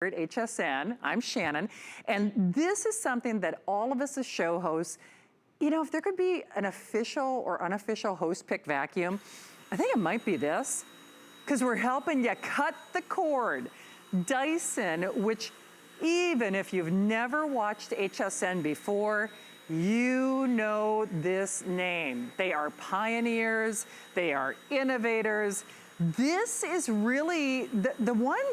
at HSN. I'm Shannon, and this is something that all of us as show hosts, you know, if there could be an official or unofficial host pick vacuum, I think it might be this, because we're helping you cut the cord. Dyson, which even if you've never watched HSN before, you know this name. They are pioneers, they are innovators. This is really the one,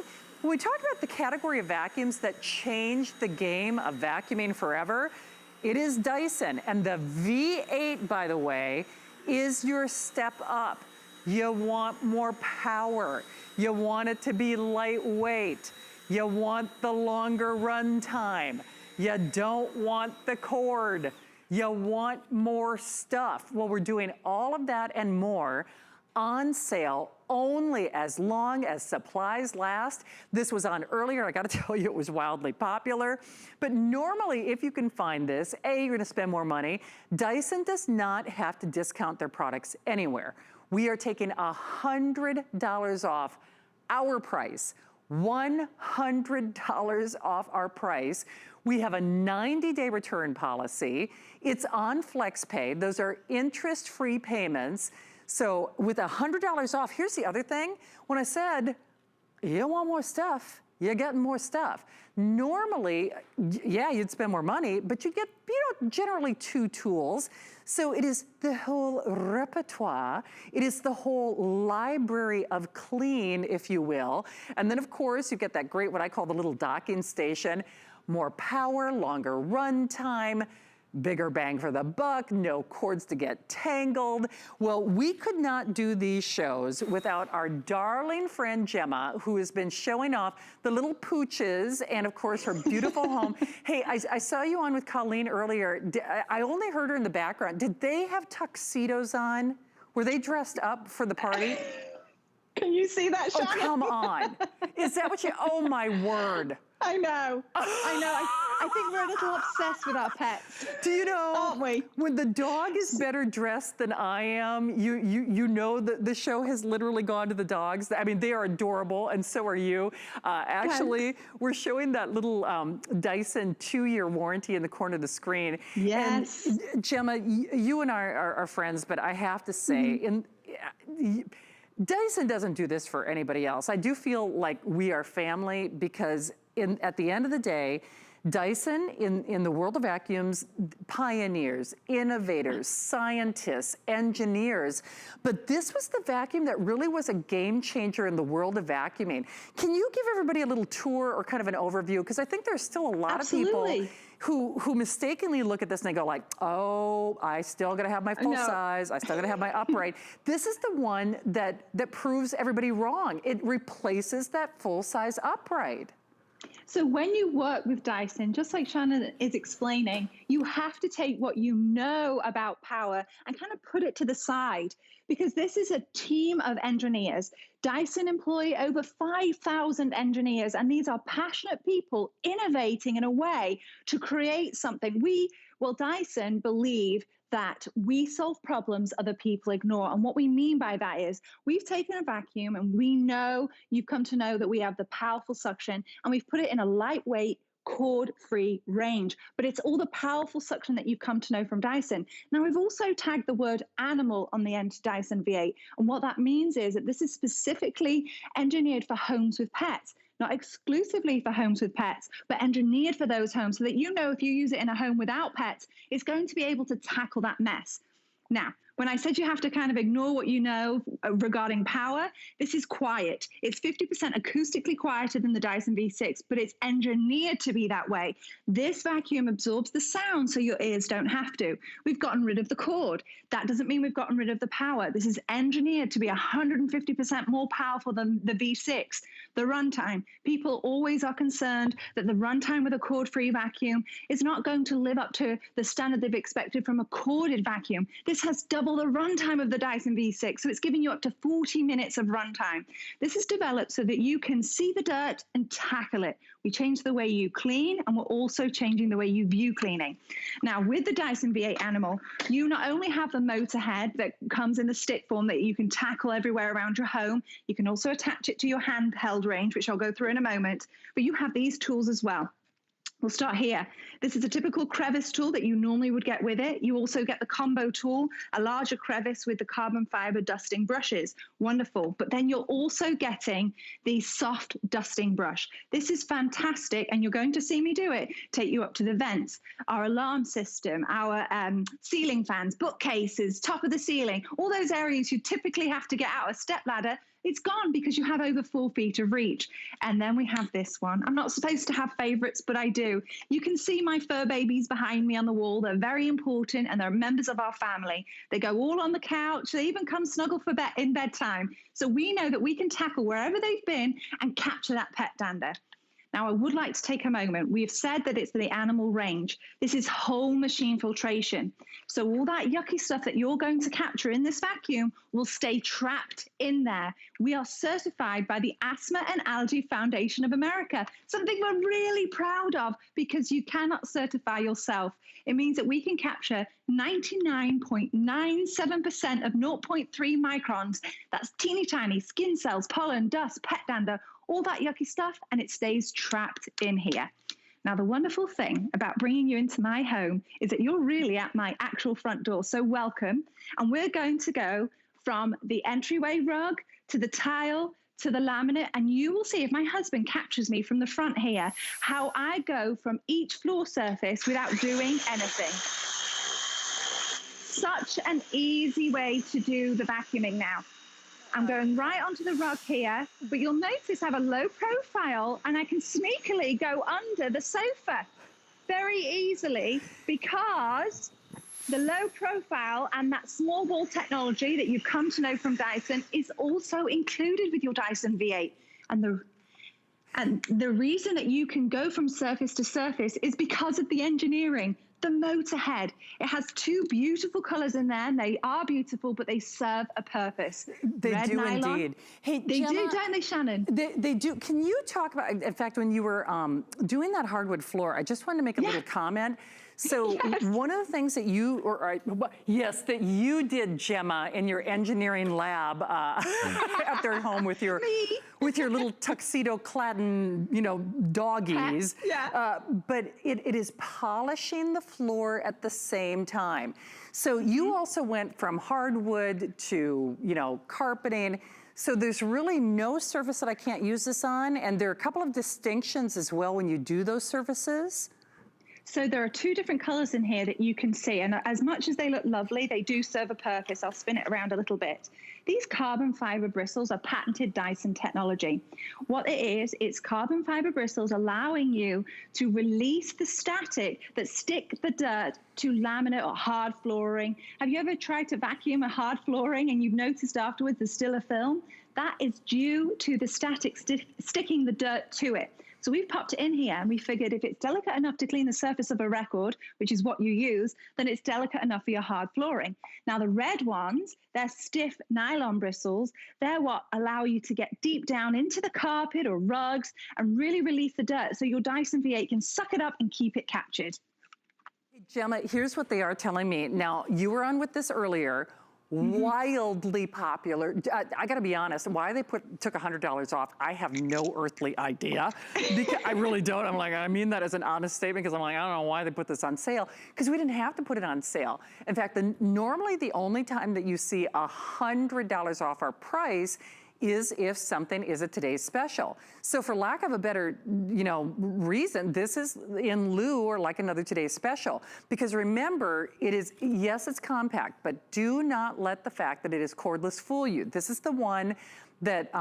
when we talk about the category of vacuums that changed the game of vacuuming forever, it is Dyson. And the V8, by the way, is your step up. You want more power. You want it to be lightweight. You want the longer run time. You don't want the cord. You want more stuff. Well, we're doing all of that and more on sale only as long as supplies last. This was on earlier. I gotta tell you, it was wildly popular. But normally, if you can find this, A, you're gonna spend more money. Dyson does not have to discount their products anywhere. We are taking $100 off our price. $100 off our price. We have a 90-day return policy. It's on FlexPay. Those are interest-free payments. So with $100 off, here's the other thing. When I said, you want more stuff, you're getting more stuff. Normally, yeah, you'd spend more money, but you'd get, generally 2 tools. So it is the whole repertoire. It is the whole library of clean, if you will. And then of course, you get that great, what I call the little docking station, more power, longer run time, bigger bang for the buck, no cords to get tangled. Well, we could not do these shows without our darling friend Gemma, who has been showing off the little pooches and of course her beautiful home. Hey, I saw you on with Colleen earlier. I only heard her in the background. Did they have tuxedos on? Were they dressed up for the party? Can you see that, Shannon? Oh, come on. Is that what you, oh my word. I know. I think we're a little obsessed with our pets. Do you know, aren't we? When the dog is better dressed than I am, you know that the show has literally gone to the dogs. I mean, they are adorable, and so are you. Actually, we're showing that little Dyson 2-year warranty in the corner of the screen. Yes. And Gemma, you and I are friends, but I have to say, Dyson doesn't do this for anybody else. I do feel like we are family because at the end of the day, Dyson, in the world of vacuums, pioneers, innovators, scientists, engineers, but this was the vacuum that really was a game changer in the world of vacuuming. Can you give everybody a little tour or kind of an overview? Because I think there's still a lot of people who mistakenly look at this and they go like, oh, I still gotta have my full size, I still gotta have my upright. This is the one that proves everybody wrong. It replaces that full size upright. So when you work with Dyson, just like Shannon is explaining, you have to take what you know about power and kind of put it to the side, because this is a team of engineers. Dyson employ over 5,000 engineers, and these are passionate people innovating in a way to create something. Dyson believe that we solve problems other people ignore. And what we mean by that is we've taken a vacuum and we know, you've come to know that we have the powerful suction, and we've put it in a lightweight, cord-free range, but it's all the powerful suction that you've come to know from Dyson. Now, we've also tagged the word animal on the end to Dyson V8. And what that means is that this is specifically engineered for homes with pets. Not exclusively for homes with pets, but engineered for those homes so that you know if you use it in a home without pets, it's going to be able to tackle that mess. Now, when I said you have to kind of ignore what you know regarding power, this is quiet. It's 50% acoustically quieter than the Dyson V6, but it's engineered to be that way. This vacuum absorbs the sound so your ears don't have to. We've gotten rid of the cord. That doesn't mean we've gotten rid of the power. This is engineered to be 150% more powerful than the V6. The runtime. People always are concerned that the runtime with a cord-free vacuum is not going to live up to the standard they've expected from a corded vacuum. This has double double the runtime of the Dyson V6. So it's giving you up to 40 minutes of runtime. This is developed so that you can see the dirt and tackle it. We change the way you clean, and we're also changing the way you view cleaning. Now, with the Dyson V8 Animal, you not only have the motor head that comes in the stick form that you can tackle everywhere around your home, you can also attach it to your handheld range, which I'll go through in a moment, but you have these tools as well. We'll start here. This is a typical Crevice tool that you normally would get with it. You also get the combo tool, a larger Crevice with the carbon fiber dusting brushes. Wonderful. But then you're also getting the soft dusting brush. This is fantastic, and you're going to see me do it. Take you up to the vents, our alarm system, our ceiling fans, bookcases, top of the ceiling, all those areas you typically have to get out a step ladder. It's gone because you have over 4 feet of reach. And then we have this one. I'm not supposed to have favorites, but I do. You can see my fur babies behind me on the wall. They're very important, and they're members of our family. They go all on the couch. They even come snuggle for in bedtime. So we know that we can tackle wherever they've been and capture that pet dander. Now, I would like to take a moment. We've said that it's the animal range. This is whole machine filtration. So all that yucky stuff that you're going to capture in this vacuum will stay trapped in there. We are certified by the Asthma and Allergy Foundation of America, something we're really proud of because you cannot certify yourself. It means that we can capture 99.97% of 0.3 microns. That's teeny tiny skin cells, pollen, dust, pet dander, all that yucky stuff, and it stays trapped in here. Now, the wonderful thing about bringing you into my home is that you're really at my actual front door, so welcome. And we're going to go from the entryway rug to the tile to the laminate, and you will see, if my husband captures me from the front here, how I go from each floor surface without doing anything. Such an easy way to do the vacuuming now. I'm going right onto the rug here, but you'll notice I have a low profile and I can sneakily go under the sofa very easily because the low profile and that small ball technology that you've come to know from Dyson is also included with your Dyson V8. And the reason that you can go from surface to surface is because of the engineering. The motor head. It has 2 beautiful colors in there, and they are beautiful, but they serve a purpose. They Red do nylon. indeed. Hey, they Gemma, do, don't they, Shannon? They do. Can you talk about, in fact, when you were doing that hardwood floor, I just wanted to make a little comment. So Yes. one of the things that you, that you did, Gemma, in your engineering lab at their home with your little tuxedo-clad, doggies. Yeah. But it is polishing the floor at the same time. So you also went from hardwood to, carpeting. So there's really no surface that I can't use this on, and there are a couple of distinctions as well when you do those surfaces. So there are 2 different colors in here that you can see, and as much as they look lovely, they do serve a purpose. I'll spin it around a little bit. These carbon fiber bristles are patented Dyson technology. What it is, it's carbon fiber bristles allowing you to release the static that stick the dirt to laminate or hard flooring. Have you ever tried to vacuum a hard flooring and you've noticed afterwards there's still a film? That is due to the static sticking the dirt to it. So we've popped it in here and we figured if it's delicate enough to clean the surface of a record, which is what you use, then it's delicate enough for your hard flooring. Now the red ones, they're stiff nylon bristles. They're what allow you to get deep down into the carpet or rugs and really release the dirt so your Dyson V8 can suck it up and keep it captured. Gemma, here's what they are telling me. Now, you were on with this earlier. Wildly popular. I gotta be honest, why they took $100 off, I have no earthly idea. Because I really don't. I'm like, I mean that as an honest statement because I'm like, I don't know why they put this on sale. Because we didn't have to put it on sale. In fact, normally the only time that you see $100 off our price is if something is a today's special. So for lack of a better, reason, this is in lieu or like another today's special. Because remember, it is, yes, it's compact, but do not let the fact that it is cordless fool you. This is the one that,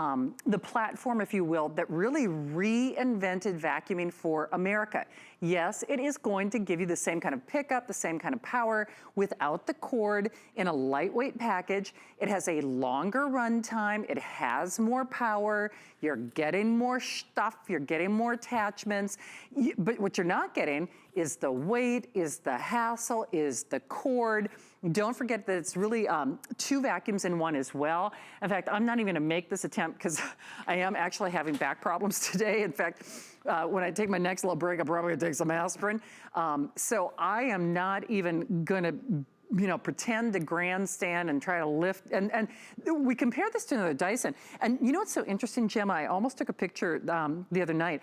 the platform, if you will, that really reinvented vacuuming for America. Yes, it is going to give you the same kind of pickup, the same kind of power without the cord in a lightweight package. It has a longer run time. It has more power. You're getting more stuff. You're getting more attachments. But what you're not getting is the weight, is the hassle, is the cord. Don't forget that it's really 2 vacuums in one as well. In fact, I'm not even gonna make this attempt because I am actually having back problems today. In fact, when I take my next little break, I'm probably gonna take some aspirin. So I am not even gonna pretend to grandstand and try to lift. And we compare this to another Dyson. And you know what's so interesting, Gemma? I almost took a picture the other night.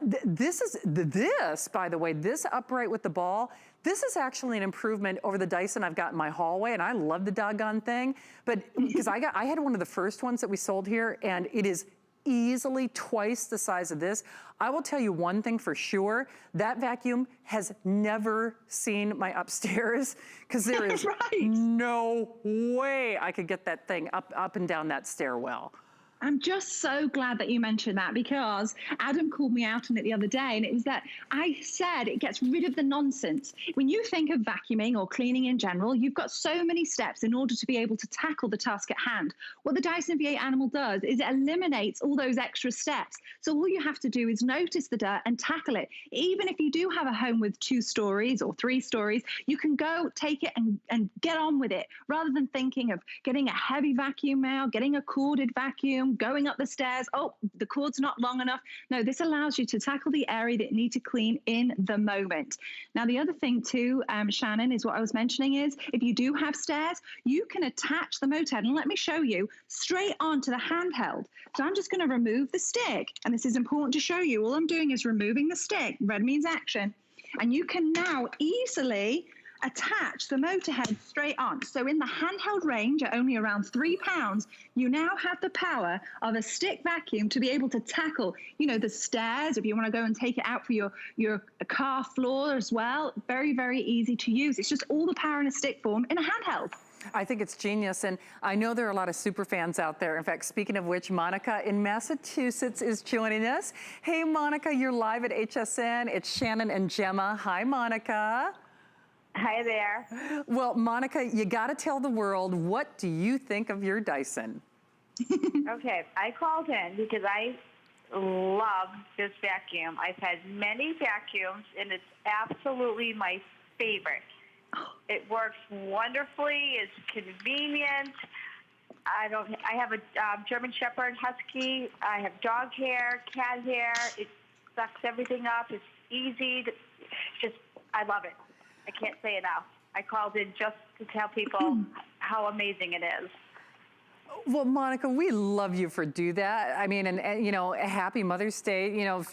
This, by the way, this upright with the ball, this is actually an improvement over the Dyson I've got in my hallway, and I love the doggone thing. But because I had one of the first ones that we sold here, and it is easily twice the size of this. I will tell you one thing for sure, that vacuum has never seen my upstairs, because there is no way I could get that thing up and down that stairwell. I'm just so glad that you mentioned that, because Adam called me out on it the other day, and it was that I said it gets rid of the nonsense. When you think of vacuuming or cleaning in general, you've got so many steps in order to be able to tackle the task at hand. What the Dyson V8 Animal does is it eliminates all those extra steps. So all you have to do is notice the dirt and tackle it. Even if you do have a home with 2 stories or 3 stories, you can go take it and get on with it, rather than thinking of getting a heavy vacuum now, getting a corded vacuum, going up the stairs, oh, the cord's not long enough. No, this allows you to tackle the area that you need to clean in the moment. Now, the other thing too, Shannon, is what I was mentioning is, if you do have stairs, you can attach the motor head, and let me show you, straight onto the handheld. So I'm just going to remove the stick, and this is important to show you. All I'm doing is removing the stick. Red means action. And you can now easily attach the motor head straight on. So in the handheld range at only around 3 pounds, you now have the power of a stick vacuum to be able to tackle, the stairs, if you want to go and take it out for your car floor as well. Very, very easy to use. It's just all the power in a stick form in a handheld. I think it's genius, and I know there are a lot of super fans out there. In fact, speaking of which, Monica in Massachusetts is joining us. Hey, Monica, you're live at HSN. It's Shannon and Gemma. Hi, Monica. Hi there. Well, Monica, you got to tell the world, what do you think of your Dyson? Okay, I called in because I love this vacuum. I've had many vacuums, and it's absolutely my favorite. It works wonderfully. It's convenient. I have a German Shepherd Husky. I have dog hair, cat hair. It sucks everything up. It's easy. I love it. I can't say enough. I called in just to tell people how amazing it is. Well, Monica, we love you for do that. I mean, and a happy Mother's Day,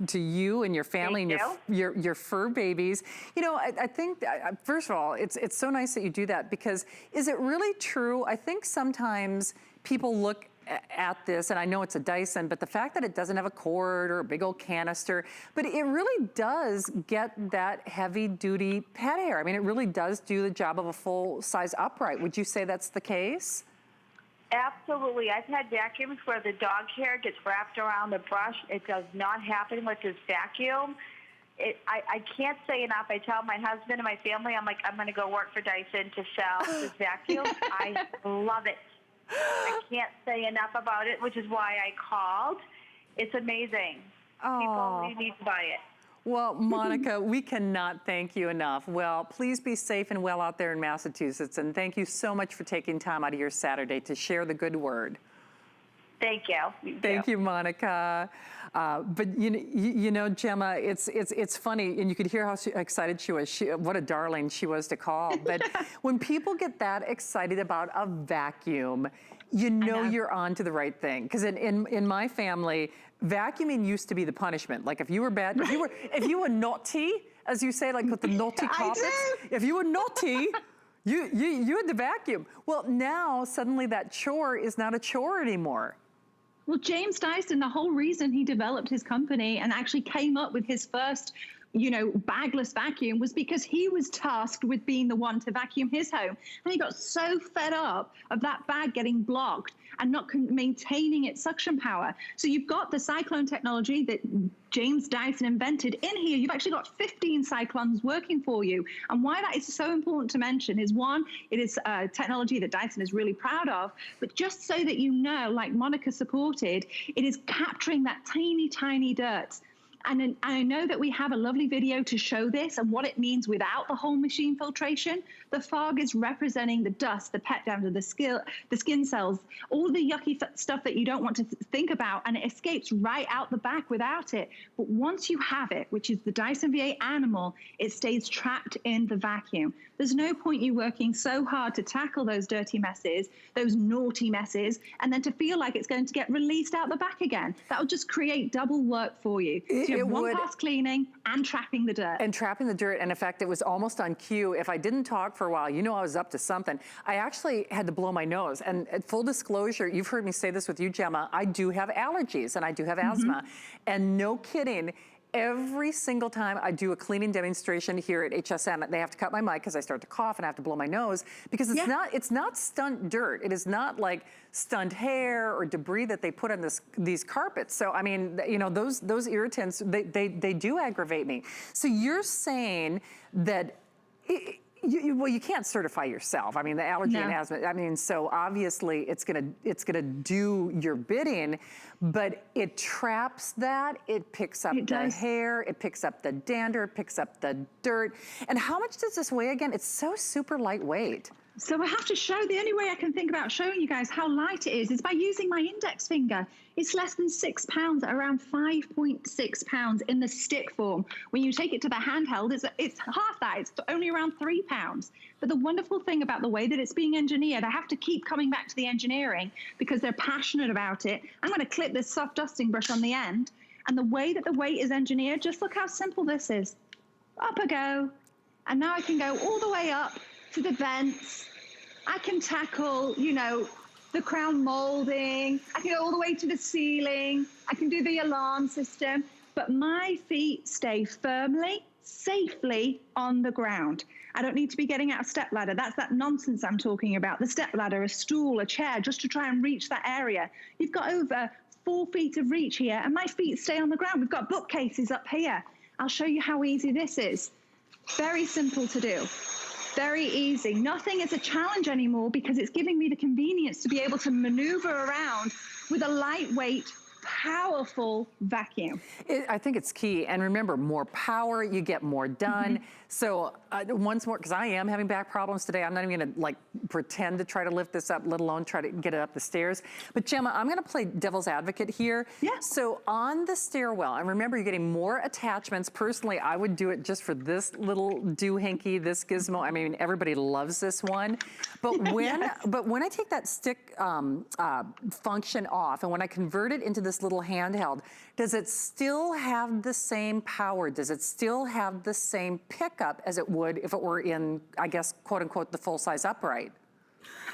to you and your family and your fur babies. I think, first of all, it's so nice that you do that, because is it really true? I think sometimes people look at this, and I know it's a Dyson, but the fact that it doesn't have a cord or a big old canister, but it really does get that heavy duty pet hair. I mean, it really does do the job of a full size upright. Would you say that's the case? Absolutely. I've had vacuums where the dog hair gets wrapped around the brush. It does not happen with this vacuum. I can't say enough. I tell my husband and my family, I'm like, I'm going to go work for Dyson to sell this vacuum. I love it. I can't say enough about it, which is why I called. It's amazing. People really need to buy it. Well, Monica, we cannot thank you enough. Well, please be safe and well out there in Massachusetts, and thank you so much for taking time out of your Saturday to share the good word. Thank you. Thank you, Monica. But Gemma, it's funny, and you could hear how excited she was. What a darling she was to call. But when people get that excited about a vacuum, you're on to the right thing. Because in my family, vacuuming used to be the punishment. Like if you were bad, if you were naughty, as you say, like with the naughty carpets, if you were naughty, you had to vacuum. Well, now suddenly that chore is not a chore anymore. Well, James Dyson, the whole reason he developed his company and actually came up with his first, bagless vacuum was because he was tasked with being the one to vacuum his home. And he got so fed up of that bag getting blocked and not maintaining its suction power. So you've got the cyclone technology that James Dyson invented in here. You've actually got 15 cyclones working for you. And why that is so important to mention is, one, it is technology that Dyson is really proud of, but just so that like Monica supported, it is capturing that tiny, tiny dirt. And I know that we have a lovely video to show this and what it means without the whole machine filtration. The fog is representing the dust, the pet dander, the skin cells, all the yucky stuff that you don't want to think about, and it escapes right out the back without it. But once you have it, which is the Dyson V8 Animal, it stays trapped in the vacuum. There's no point you working so hard to tackle those dirty messes, those naughty messes, and then to feel like it's going to get released out the back again. That will just create double work for you. So you have one pass cleaning and trapping the dirt. And trapping the dirt, and in fact, it was almost on cue. If I didn't talk for a while, you know I was up to something. I actually had to blow my nose. And full disclosure, you've heard me say this with you, Gemma, I do have allergies and I do have asthma. And no kidding, every single time I do a cleaning demonstration here at HSN, they have to cut my mic because I start to cough and I have to blow my nose because it's not stunt dirt. It is not like stunt hair or debris that they put on these carpets. So I mean, you know, those irritants, they do aggravate me. So you're saying that well, you can't certify yourself. I mean, the allergy and asthma, I mean, so obviously it's gonna do your bidding, but it traps that, it picks up the hair, it picks up the dander, it picks up the dirt. And how much does this weigh again? It's so super lightweight. So I have to show, the only way I can think about showing you guys how light it is by using my index finger. It's less than 6 pounds, around 5.6 pounds in the stick form. When you take it to the handheld, it's half that, it's only around 3 pounds. But the wonderful thing about the way that it's being engineered, I have to keep coming back to the engineering because they're passionate about it. I'm gonna clip this soft dusting brush on the end, and the way that the weight is engineered, just look how simple this is. Up I go, and now I can go all the way up to the vents. I can tackle, you know, the crown molding. I can go all the way to the ceiling. I can do the alarm system, but my feet stay firmly, safely on the ground. I don't need to be getting out a step ladder. That's that nonsense I'm talking about. The step ladder, a stool, a chair, just to try and reach that area. You've got over 4 feet of reach here, and my feet stay on the ground. We've got bookcases up here. I'll show you how easy this is. Very simple to do. Very easy. Nothing is a challenge anymore because it's giving me the convenience to be able to maneuver around with a lightweight, powerful vacuum. I think it's key. And remember, more power, you get more done. So once more, because I am having back problems today, I'm not even gonna like pretend to try to lift this up, let alone try to get it up the stairs. But Gemma, I'm gonna play devil's advocate here. Yeah. So on the stairwell, and remember you're getting more attachments. Personally, I would do it just for this little doohickey, this gizmo. I mean, everybody loves this one. But when I take that stick function off and when I convert it into this little handheld, does it still have the same power? Does it still have the same pickup as it would if it were in, I guess, quote unquote, the full size upright?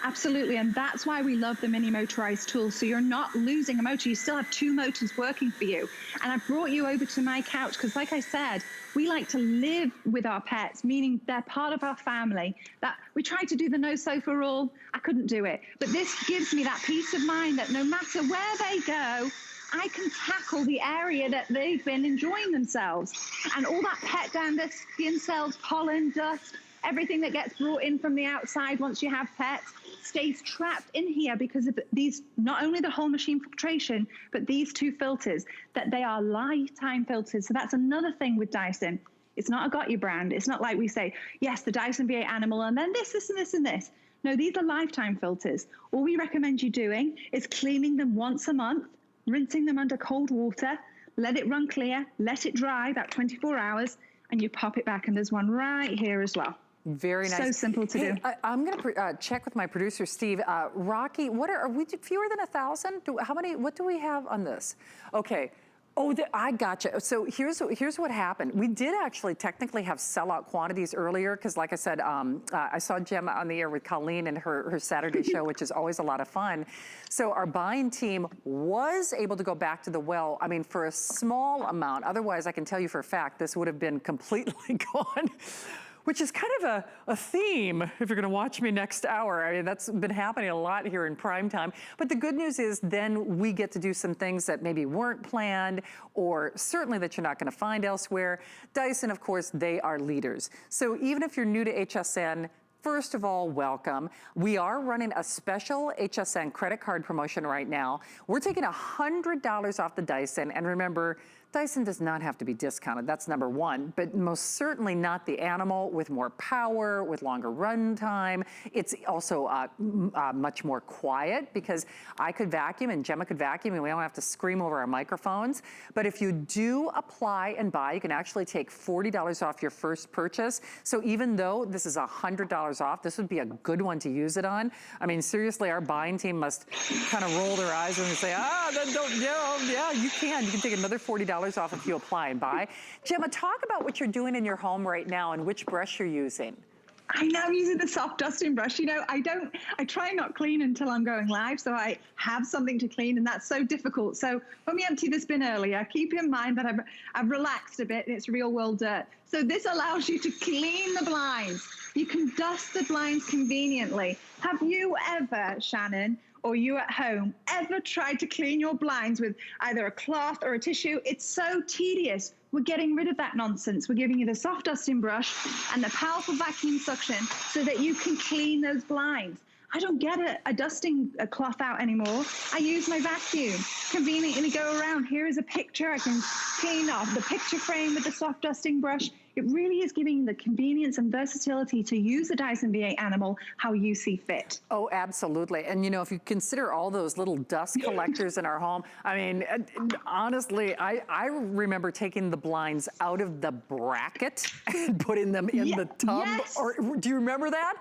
Absolutely, and that's why we love the mini motorized tool. So you're not losing a motor, you still have 2 motors working for you. And I've brought you over to my couch because like I said, we like to live with our pets, meaning they're part of our family. That we tried to do the no sofa rule, I couldn't do it. But this gives me that peace of mind that no matter where they go, I can tackle the area that they've been enjoying themselves. And all that pet dander, skin cells, pollen, dust, everything that gets brought in from the outside once you have pets stays trapped in here because of these, not only the whole machine filtration, but these 2 filters, that they are lifetime filters. So that's another thing with Dyson. It's not a got you brand. It's not like we say, yes, the Dyson V8 Animal, and then this, and this, and this. No, these are lifetime filters. All we recommend you doing is cleaning them once a month, rinsing them under cold water, let it run clear, let it dry about 24 hours, and you pop it back. And there's one right here as well. Very nice. So simple to do. I'm going to check with my producer, Steve. Rocky, are we fewer than 1,000? What do we have on this? Okay. Oh, I gotcha. So here's what happened. We did actually technically have sellout quantities earlier because, like I said, I saw Gemma on the air with Colleen and her Saturday show, which is always a lot of fun. So our buying team was able to go back to the well, I mean, for a small amount. Otherwise, I can tell you for a fact, this would have been completely gone. Which is kind of a theme if you're gonna watch me next hour. I mean, that's been happening a lot here in prime time. But the good news is then we get to do some things that maybe weren't planned or certainly that you're not gonna find elsewhere. Dyson, of course, they are leaders. So even if you're new to HSN, first of all, welcome. We are running a special HSN credit card promotion right now. We're taking $100 off the Dyson, and remember, Dyson does not have to be discounted, that's number one, but most certainly not the Animal with more power, with longer run time. It's also much more quiet because I could vacuum and Gemma could vacuum and we don't have to scream over our microphones. But if you do apply and buy, you can actually take $40 off your first purchase. So even though this is $100 off, this would be a good one to use it on. I mean, seriously, our buying team must kind of roll their eyes and say, then don't, yeah, you can take another $40 off if you apply and buy. Gemma, talk about what you're doing in your home right now and which brush you're using. I know I'm using the soft dusting brush. You know, I try not clean until I'm going live, so I have something to clean, and that's so difficult. So when we empty this bin earlier, keep in mind that I've relaxed a bit and it's real world dirt. So this allows you to clean the blinds. You can dust the blinds conveniently. Have you ever, Shannon, or you at home, ever tried to clean your blinds with either a cloth or a tissue? It's so tedious. We're getting rid of that nonsense. We're giving you the soft dusting brush and the powerful vacuum suction so that you can clean those blinds. I don't get a dusting cloth out anymore. I use my vacuum. Conveniently go around. Here is a picture. I can clean off the picture frame with the soft dusting brush. It really is giving the convenience and versatility to use the Dyson V8 Animal how you see fit. Oh, absolutely. And you know, if you consider all those little dust collectors in our home, I mean, honestly, I remember taking the blinds out of the bracket and putting them in the tub. Yes. Or do you remember that?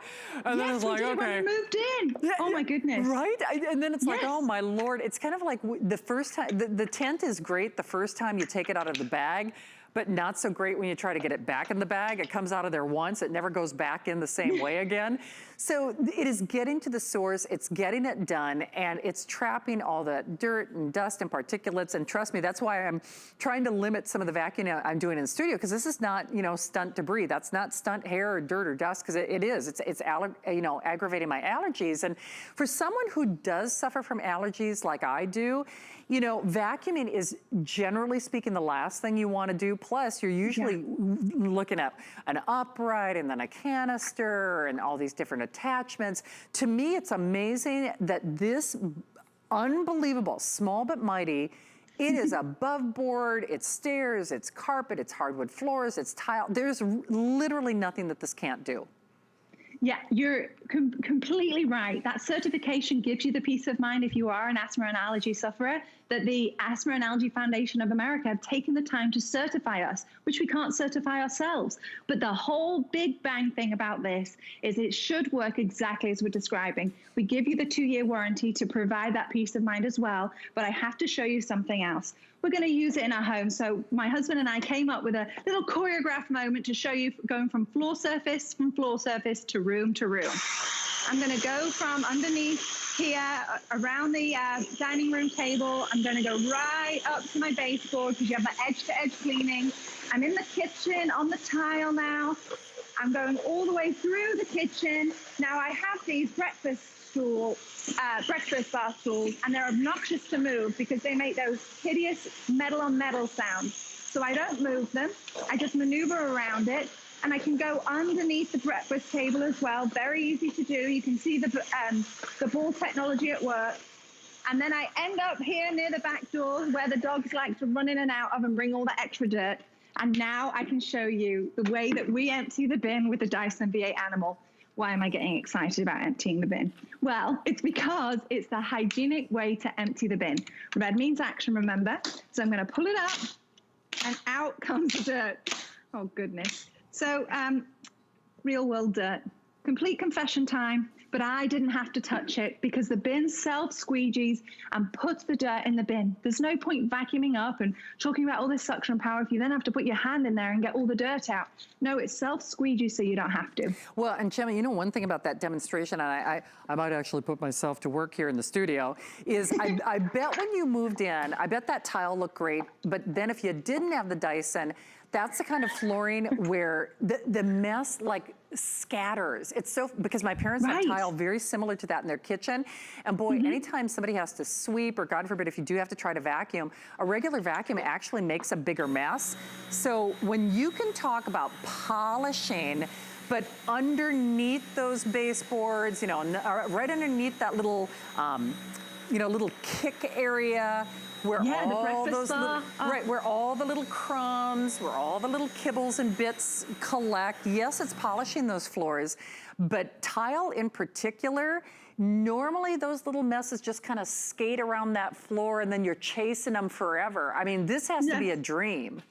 And then it's like, we did when we moved in. Yeah, oh my goodness. Right? And then it's like, oh my Lord. It's kind of like the first time, the tent is great the first time you take it out of the bag, but not so great when you try to get it back in the bag. It comes out of there once, it never goes back in the same way again. So it is getting to the source, it's getting it done, and it's trapping all the dirt and dust and particulates. And trust me, that's why I'm trying to limit some of the vacuuming I'm doing in the studio, because this is not, you know, stunt debris. That's not stunt hair or dirt or dust, because it's aggravating my allergies. And for someone who does suffer from allergies like I do, you know, vacuuming is generally speaking the last thing you want to do. Plus, you're usually looking at an upright and then a canister and all these different attachments. To me, it's amazing that this unbelievable, small but mighty, it is above board, it's stairs, it's carpet, it's hardwood floors, it's tile. There's literally nothing that this can't do. Yeah, you're completely right. That certification gives you the peace of mind if you are an asthma and allergy sufferer, that the Asthma and Allergy Foundation of America have taken the time to certify us, which we can't certify ourselves. But the whole big bang thing about this is it should work exactly as we're describing. We give you the 2-year warranty to provide that peace of mind as well, but I have to show you something else. We're going to use it in our home. So my husband and I came up with a little choreographed moment to show you going from floor surface to room to room. I'm going to go from underneath here, around the dining room table. I'm going to go right up to my baseboard because you have the edge-to-edge cleaning. I'm in the kitchen on the tile now. I'm going all the way through the kitchen. Now I have these breakfast bar stools, and they're obnoxious to move because they make those hideous metal on metal sounds. So I don't move them. I just maneuver around it, and I can go underneath the breakfast table as well. Very easy to do. You can see the ball technology at work. And then I end up here near the back door where the dogs like to run in and out of and bring all the extra dirt. And now I can show you the way that we empty the bin with the Dyson V8 Animal. Why am I getting excited about emptying the bin? Well, it's because it's the hygienic way to empty the bin. Red means action, remember? So I'm going to pull it up, and out comes the dirt. Oh, goodness. So, real world dirt. Complete confession time, but I didn't have to touch it because the bin self-squeegees and puts the dirt in the bin. There's no point vacuuming up and talking about all this suction power if you then have to put your hand in there and get all the dirt out. No, it's self-squeegee so you don't have to. Well, and Gemma, you know, one thing about that demonstration, and I might actually put myself to work here in the studio, is I bet when you moved in, I bet that tile looked great, but then if you didn't have the Dyson, that's the kind of flooring where the mess like scatters. It's so, because my parents have tile very similar to that in their kitchen. And boy, anytime somebody has to sweep, or God forbid, if you do have to try to vacuum, a regular vacuum actually makes a bigger mess. So when you can talk about polishing, but underneath those baseboards, you know, right underneath that little, little kick area, where Yeah, the all breakfast those little, bar. Oh. right, where all the little crumbs, where all the little kibbles and bits collect. Yes, it's polishing those floors, but tile in particular, normally those little messes just kind of skate around that floor and then you're chasing them forever. I mean, this has to be a dream.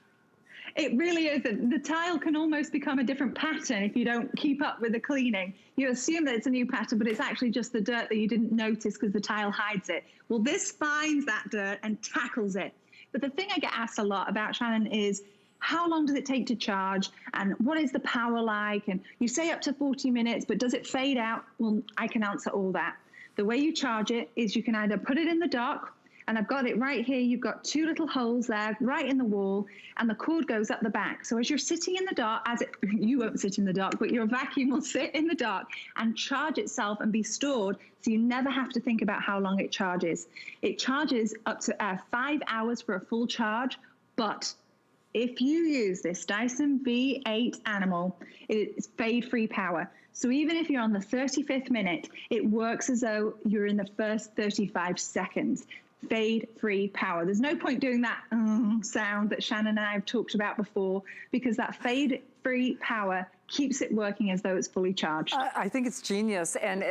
It really is. The tile can almost become a different pattern if you don't keep up with the cleaning. You assume that it's a new pattern, but it's actually just the dirt that you didn't notice because the tile hides it. Well, this finds that dirt and tackles it. But the thing I get asked a lot about, Shannon, is how long does it take to charge and what is the power like? And you say up to 40 minutes, but does it fade out? Well, I can answer all that. The way you charge it is you can either put it in the dock, and I've got it right here. You've got two little holes there, right in the wall, and the cord goes up the back. So as you're sitting in the dark, you won't sit in the dark, but your vacuum will sit in the dark and charge itself and be stored, so you never have to think about how long it charges. It charges up to 5 hours for a full charge, but if you use this Dyson V8 Animal, it's fade-free power. So even if you're on the 35th minute, it works as though you're in the first 35 seconds. Fade-free power. There's no point doing that sound that Shannon and I have talked about before, because that fade-free power keeps it working as though it's fully charged. I think it's genius. And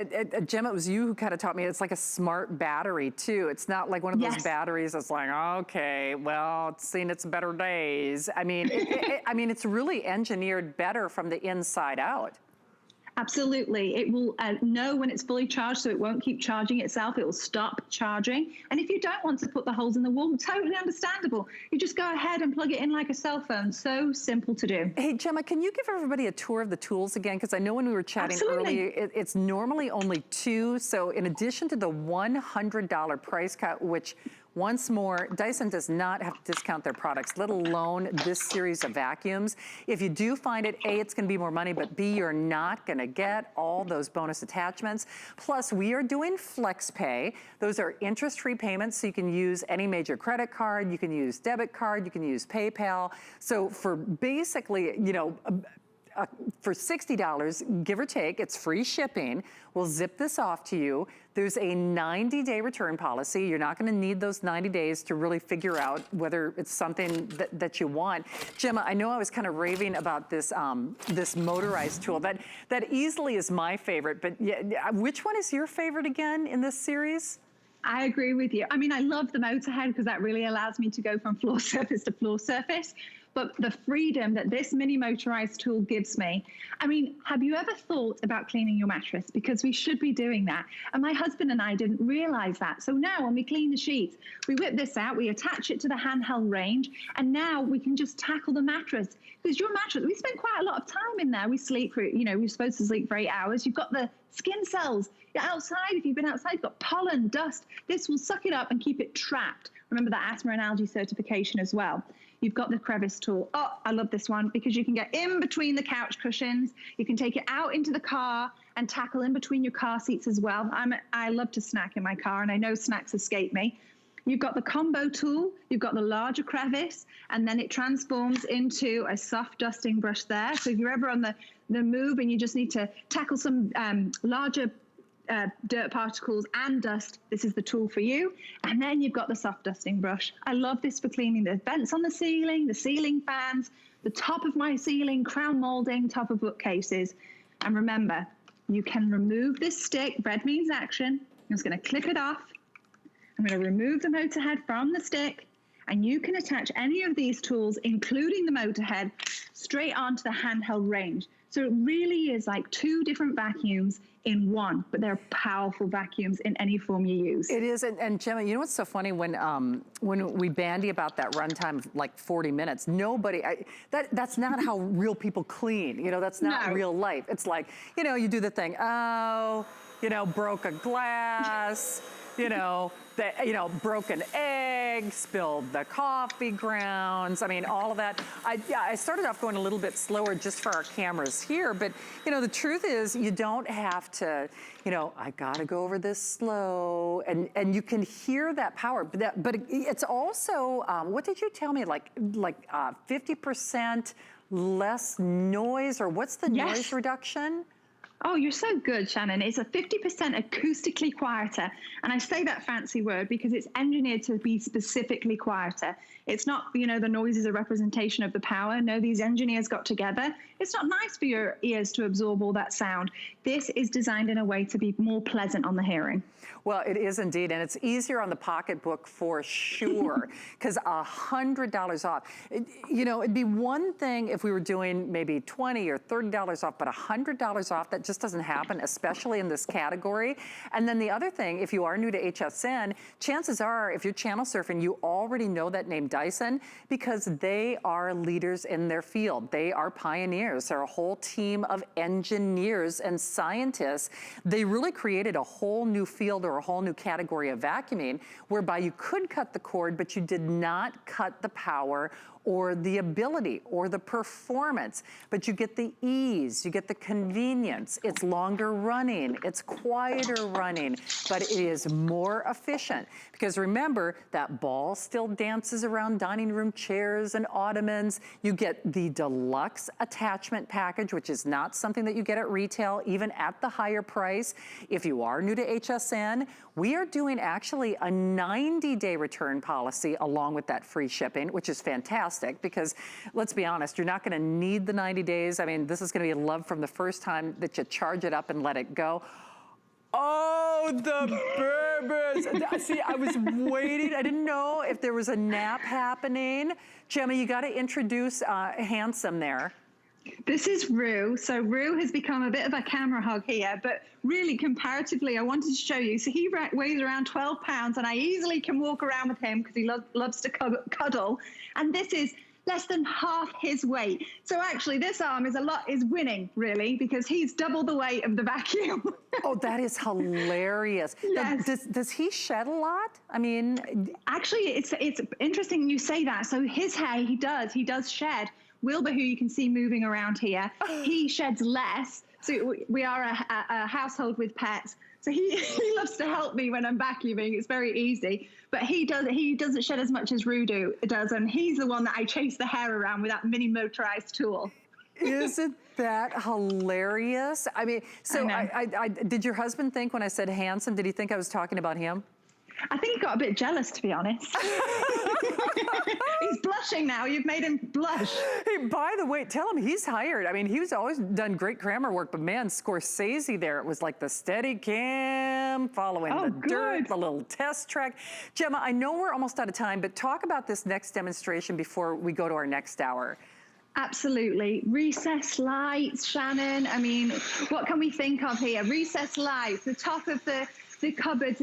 Gemma, it was you who kind of taught me it's like a smart battery too. It's not like one of those batteries that's like, okay, well, it's seen its better days. I mean, I mean, it's really engineered better from the inside out. Absolutely. It will know when it's fully charged, so it won't keep charging itself. It will stop charging. And if you don't want to put the holes in the wall, totally understandable. You just go ahead and plug it in like a cell phone. So simple to do. Hey, Gemma, can you give everybody a tour of the tools again? Because I know when we were chatting earlier, it's normally only $2. So in addition to the $100 price cut, which once more, Dyson does not have to discount their products, let alone this series of vacuums. If you do find it, A, it's gonna be more money, but B, you're not gonna get all those bonus attachments. Plus, we are doing flex pay. Those are interest-free payments, so you can use any major credit card, you can use debit card, you can use PayPal. So for basically, you know, for $60, give or take, it's free shipping. We'll zip this off to you. There's a 90-day return policy. You're not gonna need those 90 days to really figure out whether it's something that you want. Gemma, I know I was kind of raving about this, this motorized tool. That easily is my favorite, but yeah, which one is your favorite again in this series? I agree with you. I mean, I love the Motorhead because that really allows me to go from floor surface to floor surface. But the freedom that this mini motorized tool gives me, I mean, have you ever thought about cleaning your mattress? Because we should be doing that. And my husband and I didn't realize that. So now when we clean the sheets, we whip this out, we attach it to the handheld range, and now we can just tackle the mattress. Because your mattress, we spend quite a lot of time in there. We sleep for, you know, we're supposed to sleep for 8 hours. You've got the skin cells. You're outside, if you've been outside, you've got pollen, dust. This will suck it up and keep it trapped. Remember that asthma and allergy certification as well. You've got the Crevice tool. Oh, I love this one because you can get in between the couch cushions. You can take it out into the car and tackle in between your car seats as well. I love to snack in my car, and I know snacks escape me. You've got the combo tool, you've got the larger Crevice, and then it transforms into a soft dusting brush there. So if you're ever on the move and you just need to tackle some larger dirt particles and dust, this is the tool for you. And then you've got the soft dusting brush. I love this for cleaning the vents on the ceiling fans, the top of my ceiling, crown molding, top of bookcases. And remember, you can remove this stick. Red means action. I'm just going to click it off. I'm going to remove the Motorhead from the stick, and you can attach any of these tools, including the Motorhead, straight onto the handheld range. So it really is like two different vacuums in one, but they're powerful vacuums in any form you use. It is, and Gemma, you know what's so funny when we bandy about that runtime of like 40 minutes, that's not how real people clean. You know, that's not real life. It's like, you know, you do the thing, oh, you know, broke a glass, you know, broken egg, spilled the coffee grounds. I mean, all of that. I started off going a little bit slower just for our cameras here, but you know, the truth is you don't have to, you know, I gotta go over this slow, and you can hear that power. But it's also, what did you tell me? Like 50% less noise, or what's the noise reduction? Oh, you're so good, Shannon. It's a 50% acoustically quieter. And I say that fancy word because it's engineered to be specifically quieter. It's not, the noise is a representation of the power. No, these engineers got together. It's not nice for your ears to absorb all that sound. This is designed in a way to be more pleasant on the hearing. Well, it is indeed, and it's easier on the pocketbook for sure, because $100 off. It'd be one thing if we were doing maybe $20 or $30 off, but $100 off, that just doesn't happen, especially in this category. And then the other thing, if you are new to HSN, chances are, if you're channel surfing, you already know that name Dyson, because they are leaders in their field. They are pioneers. They're a whole team of engineers and scientists. They really created a whole new field or a whole new category of vacuuming whereby you could cut the cord, but you did not cut the power or the ability or the performance, but you get the ease, you get the convenience. It's longer running, it's quieter running, but it is more efficient. Because remember, that ball still dances around dining room chairs and ottomans. You get the deluxe attachment package, which is not something that you get at retail, even at the higher price. If you are new to HSN, we are doing actually a 90-day return policy along with that free shipping, which is fantastic because let's be honest, you're not gonna need the 90 days. I mean, this is gonna be love from the first time that you charge it up and let it go. Oh, the Berbers. See, I was waiting. I didn't know if there was a nap happening. Gemma, you gotta introduce Handsome there. This is Rue. So Rue has become a bit of a camera hog here, but really comparatively, I wanted to show you. So he weighs around 12 pounds and I easily can walk around with him because he loves to cuddle. And this is less than half his weight. So actually this arm is winning really because he's double the weight of the vacuum. Oh, that is hilarious. Yes. Now, does he shed a lot? I mean, actually it's interesting you say that. So his hair, he does shed. Wilbur, who you can see moving around here, he sheds less. So we are a household with pets. So he loves to help me when I'm vacuuming. It's very easy. But he doesn't shed as much as Rue does. And he's the one that I chase the hair around with that mini motorized tool. Isn't that hilarious? I mean, so I did your husband think when I said handsome, did he think I was talking about him? I think he got a bit jealous, to be honest. He's blushing now. You've made him blush. Hey, by the way, tell him he's hired. I mean, he's always done great camera work, but man, Scorsese there, it was like the steady cam, following the dirt, the little test track. Gemma, I know we're almost out of time, but talk about this next demonstration before we go to our next hour. Absolutely. Recessed lights, Shannon. I mean, what can we think of here? Recessed lights, the top of the cupboards.